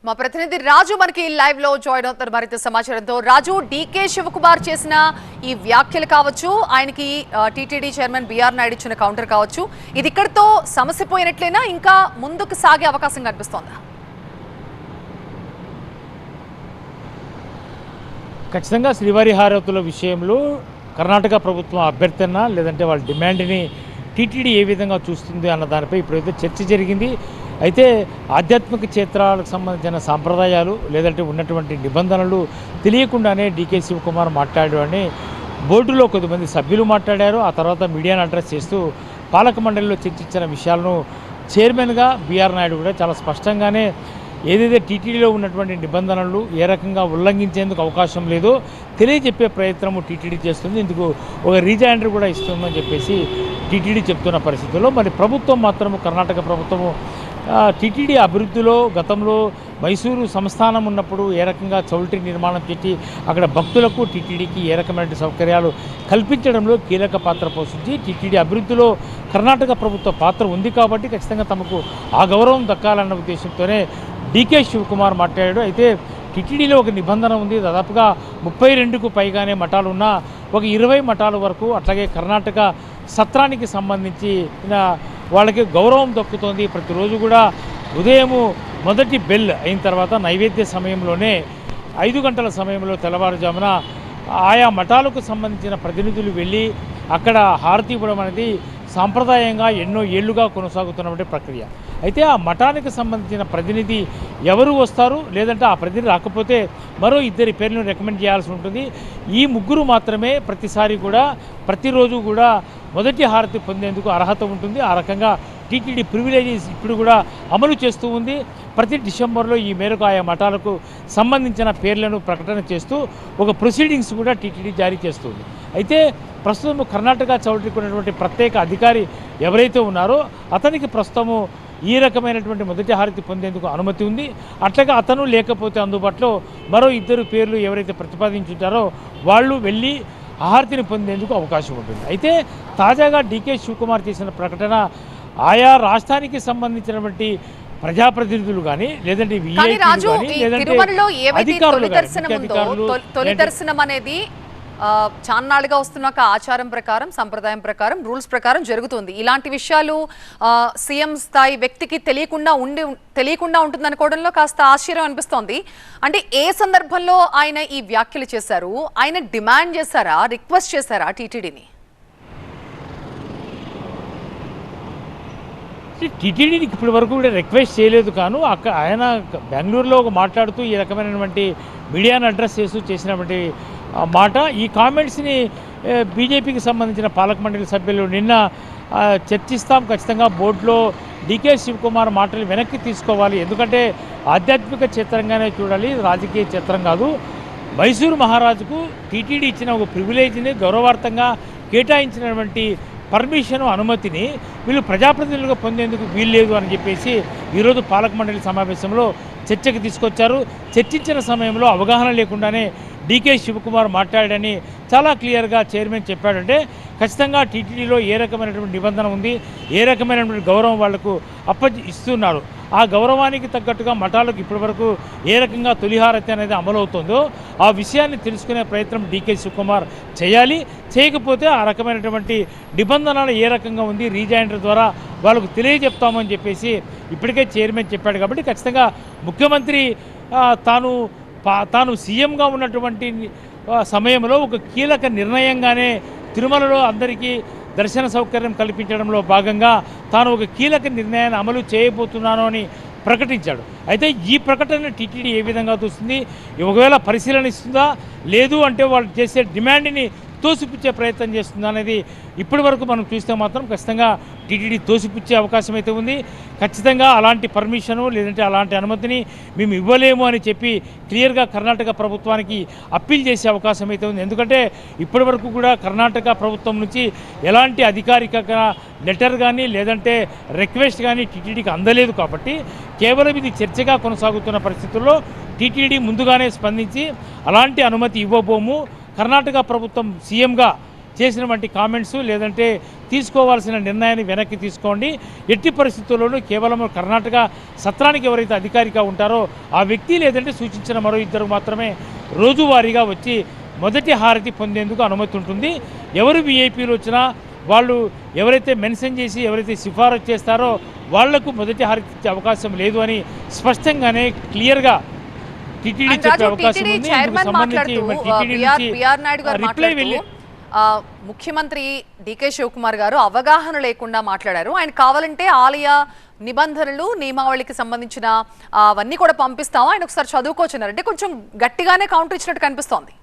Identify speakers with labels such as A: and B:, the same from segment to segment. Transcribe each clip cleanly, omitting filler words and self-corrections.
A: మా ప్రతినిధి రాజు మనకి లైవ్ లో జాయిన్ అవుతారు మరింత సమాచారంతో. రాజు, డీకే శివకుమార్ చేసిన ఈ వ్యాఖ్యలు కావచ్చు, ఆయనకి టీటీడీ చైర్మన్ బిఆర్ నాయుడు ఇచ్చిన కౌంటర్ కావచ్చు, ఇది ఇక్కడితో సమస్య పోయినట్లేనా, ఇంకా ముందుకు సాగే అవకాశం కనిపిస్తోందా?
B: ఖచ్చితంగా శ్రీవారి హారతుల విషయంలో కర్ణాటక ప్రభుత్వం అభ్యర్థన లేదంటే వాళ్ళ డిమాండ్ని టీటీడీ ఏ విధంగా చూస్తుంది అన్న దానిపై ఇప్పుడైతే చర్చ జరిగింది. అయితే ఆధ్యాత్మిక క్షేత్రాలకు సంబంధించిన సాంప్రదాయాలు లేదంటే ఉన్నటువంటి నిబంధనలు తెలియకుండానే డీకే శివకుమార్ మాట్లాడారు అని బోర్డులో కొద్దిమంది సభ్యులు మాట్లాడారు. ఆ తర్వాత మీడియాను అడ్రస్ చేస్తూ పాలక మండలిలో చర్చించిన విషయాలను చైర్మన్గా బిఆర్ నాయుడు కూడా చాలా స్పష్టంగానే ఏదైతే టీటీడీలో ఉన్నటువంటి నిబంధనలు ఏ రకంగా ఉల్లంఘించేందుకు అవకాశం లేదో తెలియజెప్పే ప్రయత్నము టీటీడీ చేస్తుంది. ఇందుకు ఒక రీజైండర్ కూడా ఇస్తుందని చెప్పేసి టీటీడీ చెప్తున్న పరిస్థితుల్లో మరి ప్రభుత్వం మాత్రము కర్ణాటక ప్రభుత్వము టీటీడీ అభివృద్ధిలో గతంలో మైసూరు సంస్థానం ఉన్నప్పుడు ఏ రకంగా చౌల్ట్రీ నిర్మాణం చేసి అక్కడ భక్తులకు టీటీడీకి ఏ రకమైన సౌకర్యాలు కల్పించడంలో కీలక పాత్ర పోషించి టీటీడీ అభివృద్ధిలో కర్ణాటక ప్రభుత్వ పాత్ర ఉంది కాబట్టి ఖచ్చితంగా తమకు ఆ గౌరవం దక్కాలన్న ఉద్దేశంతోనే డీకే శివకుమార్ మాట్లాడాడు. అయితే టీటీడీలో ఒక నిబంధన ఉంది, దాదాపుగా 32కు పైగానే మఠాలు ఉన్న ఒక 20 మఠాల వరకు అట్లాగే కర్ణాటక సత్రానికి సంబంధించి వాళ్ళకి గౌరవం దక్కుతోంది. ప్రతిరోజు కూడా ఉదయము మొదటి బెల్ అయిన తర్వాత నైవేద్య సమయంలోనే 5 గంటల సమయంలో తెల్లవారుజామున ఆయా మఠాలకు సంబంధించిన ప్రతినిధులు వెళ్ళి అక్కడ హారతి ఇవ్వడం అనేది సాంప్రదాయంగా ఎన్నో ఏళ్లుగా కొనసాగుతున్నటువంటి ప్రక్రియ. అయితే ఆ మఠానికి సంబంధించిన ప్రతినిధి ఎవరు వస్తారు, లేదంటే ఆ ప్రతినిధి రాకపోతే మరో 2 పేర్లను రికమెండ్ చేయాల్సి ఉంటుంది. ఈ 3 మాత్రమే ప్రతిసారి కూడా ప్రతిరోజు కూడా మొదటి హారతి పొందేందుకు అర్హత ఉంటుంది. ఆ రకంగా టీటీడీ ప్రివిలేజెస్ ఇప్పుడు కూడా అమలు చేస్తూ ఉంది. ప్రతి డిసెంబర్లో ఈ మేరకు ఆయా మఠాలకు సంబంధించిన పేర్లను ప్రకటన చేస్తూ ఒక ప్రొసీడింగ్స్ కూడా టీటీడీ జారీ చేస్తుంది. అయితే ప్రస్తుతం కర్ణాటక చౌల్ట్రీకి ఉన్నటువంటి ప్రత్యేక అధికారి ఎవరైతే ఉన్నారో అతనికి ప్రస్తుతము ఈ రకమైనటువంటి మొదటి హారతి పొందేందుకు అనుమతి ఉంది. అట్లాగే అతను లేకపోతే అందుబాటులో మరో 2 పేర్లు ఎవరైతే ప్రతిపాదించుంటారో వాళ్ళు వెళ్ళి హారతిని పొందేందుకు అవకాశం ఉంటుంది. అయితే తాజాగా డీకే శివకుమార్ చేసిన ప్రకటన ఆయా రాష్ట్రానికి సంబంధించినటువంటి ప్రజాప్రతినిధులు కానీ లేదంటే
A: తొలి దర్శనం అనేది చాన్నాళ్ళుగా వస్తున్న ఆచారం ప్రకారం, సంప్రదాయం ప్రకారం, రూల్స్ ప్రకారం జరుగుతుంది. ఇలాంటి విషయాలు సీఎం స్థాయి వ్యక్తికి తెలియకుండా ఉంటుంది అనుకోవడంలో కాస్త ఆశ్చర్యం అనిపిస్తోంది. అంటే ఏ సందర్భంలో ఆయన ఈ వ్యాఖ్యలు చేశారు? ఆయన డిమాండ్ చేశారా, రిక్వెస్ట్ చేశారా టీటీడీని?
B: టీటీడీకి ఇప్పటి వరకు కూడా రిక్వెస్ట్ చేయలేదు. కాను ఆయన బెంగళూరులో మాట్లాడుతూ ఈ రకమైనటువంటి మీడియాను అడ్రస్ చేసినటువంటి మాట, ఈ కామెంట్స్ని బీజేపీకి సంబంధించిన పాలక మండలి సభ్యులు నిన్న చర్చిస్తాం, ఖచ్చితంగా బోర్డులో డీకే శివకుమార్ మాటలు వెనక్కి తీసుకోవాలి, ఎందుకంటే ఆధ్యాత్మిక క్షేత్రంగానే చూడాలి, రాజకీయ క్షేత్రం కాదు. మైసూరు మహారాజుకు టీటీడీ ఇచ్చిన ఒక ప్రివిలేజ్ని గౌరవార్థంగా కేటాయించినటువంటి పర్మిషను, అనుమతిని వీళ్ళు ప్రజాప్రతినిధులుగా పొందేందుకు వీల్లేదు అని చెప్పేసి ఈరోజు పాలక మండలి సమావేశంలో చర్చకు తీసుకొచ్చారు. చర్చించిన సమయంలో అవగాహన లేకుండానే డీకే శివకుమార్ మాట్లాడాడని చాలా క్లియర్గా చైర్మన్ చెప్పాడంటే ఖచ్చితంగా టీటీడీలో ఏ రకమైనటువంటి నిబంధన ఉంది, ఏ రకమైనటువంటి గౌరవం వాళ్లకు ఇస్తున్నారు, ఆ గౌరవానికి తగ్గట్టుగా మఠాలకు ఇప్పటివరకు ఏ రకంగా తొలిహారతి అనేది అమలవుతుందో ఆ విషయాన్ని తెలుసుకునే ప్రయత్నం డీకే శివకుమార్ చేయాలి. చేయకపోతే ఆ రకమైనటువంటి నిబంధనలు ఏ రకంగా ఉంది రీజైండర్ ద్వారా వాళ్ళకు తెలియజెప్తామని చెప్పేసి ఇప్పటికే చైర్మన్ చెప్పాడు. కాబట్టి ఖచ్చితంగా ముఖ్యమంత్రి తాను సీఎంగా ఉన్నటువంటి సమయంలో ఒక కీలక నిర్ణయంగానే తిరుమలలో అందరికీ దర్శన సౌకర్యం కల్పించడంలో భాగంగా తాను ఒక కీలక నిర్ణయాన్ని అమలు చేయబోతున్నాను అని ప్రకటించాడు. అయితే ఈ ప్రకటన టీటీడీ ఏ విధంగా చూస్తుంది, ఒకవేళ పరిశీలన ఇస్తుందా, లేదు అంటే వాళ్ళు చేసే డిమాండ్ని తోసిపుచ్చే ప్రయత్నం చేస్తుందా అనేది ఇప్పటి వరకు మనం చూస్తే మాత్రం ఖచ్చితంగా టీటీడీ తోసిపుచ్చే అవకాశం అయితే ఉంది. ఖచ్చితంగా అలాంటి పర్మిషను లేదంటే అలాంటి అనుమతిని మేము ఇవ్వలేము అని చెప్పి క్లియర్గా కర్ణాటక ప్రభుత్వానికి అప్పీల్ చేసే అవకాశం అయితే ఉంది. ఎందుకంటే ఇప్పటి వరకు కూడా కర్ణాటక ప్రభుత్వం నుంచి ఎలాంటి అధికారిక లెటర్ కానీ లేదంటే రిక్వెస్ట్ కానీ టీటీడీకి అందలేదు. కాబట్టి కేవలం ఇది చర్చగా కొనసాగుతున్న పరిస్థితుల్లో టీటీడీ ముందుగానే స్పందించి అలాంటి అనుమతి ఇవ్వబోము, కర్ణాటక ప్రభుత్వం సీఎంగా చేసినటువంటి కామెంట్స్ లేదంటే తీసుకోవాల్సిన నిర్ణయాన్ని వెనక్కి తీసుకోండి. ఎట్టి పరిస్థితుల్లోనూ కేవలం కర్ణాటక సత్రానికి ఎవరైతే అధికారిగా ఉంటారో ఆ వ్యక్తి లేదంటే సూచించిన మరో ఇద్దరు మాత్రమే రోజువారీగా వచ్చి మొదటి హారతి పొందేందుకు అనుమతి ఉంటుంది. ఎవరు వీఐపీలు వచ్చినా వాళ్ళు ఎవరైతే మెన్షన్ చేసి ఎవరైతే సిఫారసు చేస్తారో వాళ్లకు మొదటి హారతి ఇచ్చే అవకాశం లేదు అని స్పష్టంగానే క్లియర్గా టీటీడీ చెప్పే అవకాశం ఉంది. రిప్లై వెళ్ళి
A: ముఖ్యమంత్రి డికే శివకుమార్ గారు అవగాహన లేకుండా మాట్లాడారు. ఆయన కావాలంటే ఆలయ నిబంధనలు నియమావళికి సంబంధించిన అవన్నీ కూడా పంపిస్తాము, ఆయన ఒకసారి చదువుకోవచ్చున్నారు. అంటే కొంచెం గట్టిగానే కౌంటర్ ఇచ్చినట్టు కనిపిస్తోంది.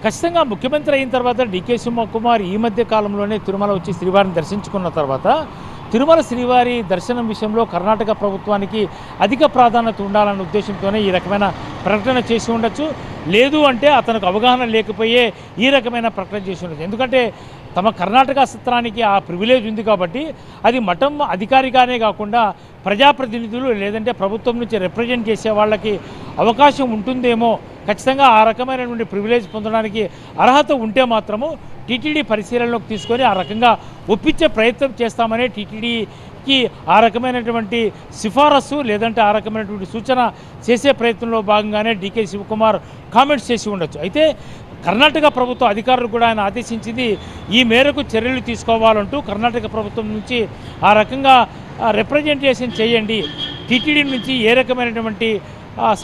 B: ఖచ్చితంగా ముఖ్యమంత్రి అయిన తర్వాత డికే శివకుమార్ ఈ మధ్య కాలంలోనే తిరుమల వచ్చి శ్రీవారిని దర్శించుకున్న తర్వాత తిరుమల శ్రీవారి దర్శనం విషయంలో కర్ణాటక ప్రభుత్వానికి అధిక ప్రాధాన్యత ఉండాలన్న ఉద్దేశంతోనే ఈ రకమైన ప్రకటన చేసి ఉండొచ్చు. లేదు అంటే అతనికి అవగాహన లేకపోయే ఈ రకమైన ప్రకటన చేసి ఉండొచ్చు. ఎందుకంటే తమ కర్ణాటక సత్రానికి ఆ ప్రివిలేజ్ ఉంది కాబట్టి అది మఠం అధికారిగానే కాకుండా ప్రజాప్రతినిధులు లేదంటే ప్రభుత్వం నుంచి రిప్రజెంట్ చేసే వాళ్ళకి అవకాశం ఉంటుందేమో. ఖచ్చితంగా ఆ రకమైనటువంటి ప్రివిలేజ్ పొందడానికి అర్హత ఉంటే మాత్రము టీటీడీ పరిశీలనలోకి తీసుకొని ఆ రకంగా ఒప్పించే ప్రయత్నం చేస్తామని టీటీడీకి ఆ రకమైనటువంటి సిఫారసు లేదంటే ఆ రకమైనటువంటి సూచన చేసే ప్రయత్నంలో భాగంగానే డికే శివకుమార్ కామెంట్స్ చేసి ఉండొచ్చు. అయితే కర్ణాటక ప్రభుత్వ అధికారులు కూడా ఆయన ఆదేశించింది ఈ మేరకు చర్యలు తీసుకోవాలంటూ కర్ణాటక ప్రభుత్వం నుంచి ఆ రకంగా రిప్రజెంటేషన్ చేయండి. టీటీడీ నుంచి ఏ రకమైనటువంటి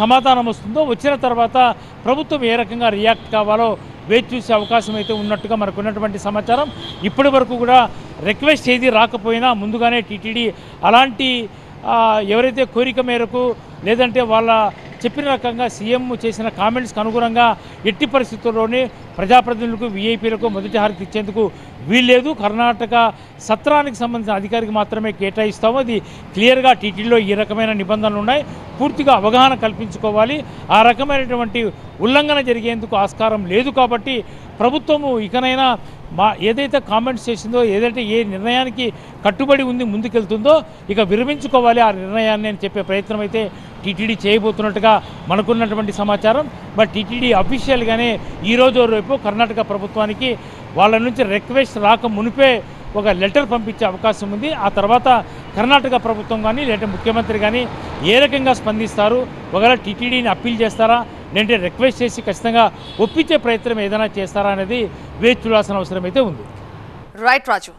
B: సమాధానం వస్తుందో వచ్చిన తర్వాత ప్రభుత్వం ఏ రకంగా రియాక్ట్ కావాలో వేచి చూసే అవకాశం అయితే ఉన్నట్టుగా మనకు ఉన్నటువంటి సమాచారం. ఇప్పటి వరకు కూడా రిక్వెస్ట్ ఏది రాకపోయినా ముందుగానే టీటీడీ అలాంటి ఎవరైతే కోరిక మేరకు లేదంటే వాళ్ళ చెప్పిన రకంగా సీఎం చేసిన కామెంట్స్కి అనుగుణంగా ఎట్టి పరిస్థితుల్లోనే ప్రజాప్రతినిధులకు వీఐపీలకు మొదటి హారతి ఇచ్చేందుకు వీల్లేదు. కర్ణాటక సత్రానికి సంబంధించిన అధికారికి మాత్రమే కేటాయిస్తాము. అది క్లియర్గా టీటీడీలో ఈ రకమైన నిబంధనలు ఉన్నాయి. పూర్తిగా అవగాహన కల్పించుకోవాలి. ఆ రకమైనటువంటి ఉల్లంఘన జరిగేందుకు ఆస్కారం లేదు. కాబట్టి ప్రభుత్వము ఇకనైనా ఏదైతే కామెంట్స్ చేసిందో ఏదైతే ఏ నిర్ణయానికి కట్టుబడి ఉంది ముందుకెళ్తుందో ఇక విరమించుకోవాలి ఆ నిర్ణయాన్ని అని చెప్పే ప్రయత్నం అయితే టీటీడీ చేయబోతున్నట్టుగా మనకున్నటువంటి సమాచారం. బట్ టీటీడీ అఫీషియల్గానే ఈరోజు రేపు కర్ణాటక ప్రభుత్వానికి వాళ్ళ నుంచి రిక్వెస్ట్ రాక మునిపే ఒక లెటర్ పంపించే అవకాశం ఉంది. ఆ తర్వాత కర్ణాటక ప్రభుత్వం కానీ లేదంటే ముఖ్యమంత్రి కానీ ఏ రకంగా స్పందిస్తారు, ఒకవేళ టీటీడీని అప్పీల్ చేస్తారా లేదంటే రిక్వెస్ట్ చేసి ఖచ్చితంగా ఒప్పించే ప్రయత్నం ఏదైనా చేస్తారా అనేది వేచి చూడాల్సిన అవసరం అయితే ఉంది.
A: రైట్ రాజు.